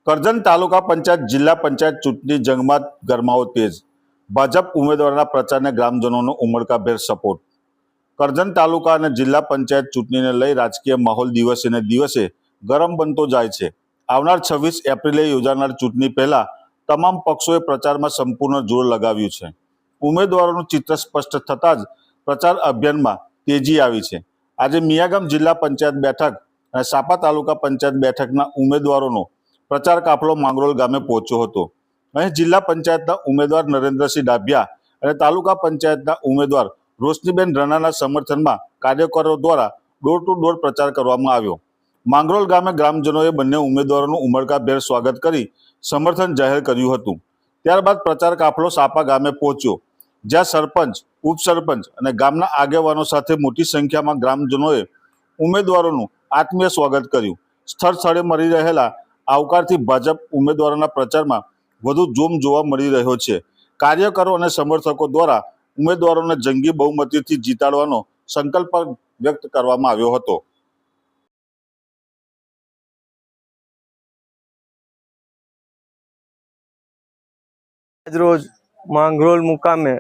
કરજણ તાલુકા પંચાયત જિલ્લા પંચાયત ચૂંટણી જંગમાં ગરમાવો તેજ. ભાજપ ઉમેદવારના પ્રચારને ગ્રામજનોનો ઉમળકાભેર સપોર્ટ. કરજણ તાલુકા અને જિલ્લા પંચાયત ચૂંટણીને લઈ રાજકીય માહોલ દિવસે ને દિવસે ગરમ બનતો જાય છે. આવનાર 26 એપ્રિલે યોજાનાર ચૂંટણી પહેલા તમામ પક્ષોએ પ્રચારમાં સંપૂર્ણ જોર લગાવ્યું છે. ઉમેદવારોનું ચિત્ર સ્પષ્ટ થતાં જ પ્રચાર અભિયાનમાં તેજી આવી છે. આજે મિયાગામ જિલ્લા પંચાયત બેઠક અને સાપા તાલુકા પંચાયત બેઠકના ઉમેદવારોનો પ્રચાર કાફલો માંગરોળ ગામે પહોંચ્યો હતો. અહીં જિલ્લા પંચાયતના ઉમેદવાર નરેન્દ્રસિંહ ડાભિયા અને તાલુકા પંચાયતના ઉમેદવાર રોશનીબેન રણાના સમર્થનમાં કાર્યકરો દ્વારા ડોર ટુ ડોર પ્રચાર કરવામાં આવ્યો. માંગરોળ ગામે ગ્રામજનોએ બંને ઉમેદવારોનું ઉમળકાભેર સ્વાગત કરી સમર્થન જાહેર કર્યું હતું. ત્યારબાદ પ્રચાર કાફલો સાપા ગામે પહોંચ્યો, જ્યાં સરપંચ, ઉપસરપંચ અને ગામના આગેવાનો સાથે મોટી સંખ્યામાં ગ્રામજનોએ ઉમેદવારોનું આત્મીય સ્વાગત કર્યું. સ્થળે મળી રહેલા આવકારથી ભાજપ ઉમેદવારોના પ્રચારમાં વધુ જોમ જોવા મળી રહ્યો છે. કાર્યકરો અને સમર્થકો દ્વારા ઉમેદવારોને જંગી બહુમતીથી જીતાડવાનો સંકલ્પ વ્યક્ત કરવામાં આવ્યો હતો. રોજ માંગરોળ મુકામે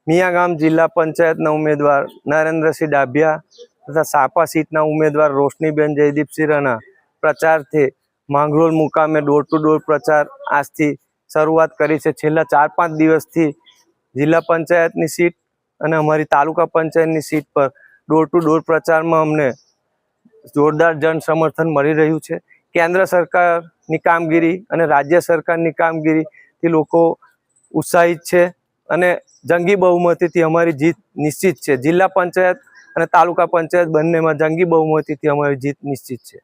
મિયાગામ જિલ્લા પંચાયતના ઉમેદવાર નરેન્દ્રસિંહ ડાભિયા તથા સાપા સીટના ઉમેદવાર રોશનીબેન જયદીપસિંહ રણા પ્રચારથી માંગરોળ મુકામે ડોર ટુ ડોર પ્રચાર આજથી શરૂઆત કરી છે. છેલ્લા 4-5 દિવસથી જિલ્લા પંચાયતની સીટ અને અમારી તાલુકા પંચાયતની સીટ પર ડોર ટુ ડોર પ્રચારમાં અમને જોરદાર જન સમર્થન મળી રહ્યું છે. કેન્દ્ર સરકારની કામગીરી અને રાજ્ય સરકારની કામગીરીથી લોકો ઉત્સાહિત છે અને જંગી બહુમતીથી અમારી જીત નિશ્ચિત છે. જિલ્લા પંચાયત અને તાલુકા પંચાયત બંનેમાં જંગી બહુમતીથી અમારી જીત નિશ્ચિત છે.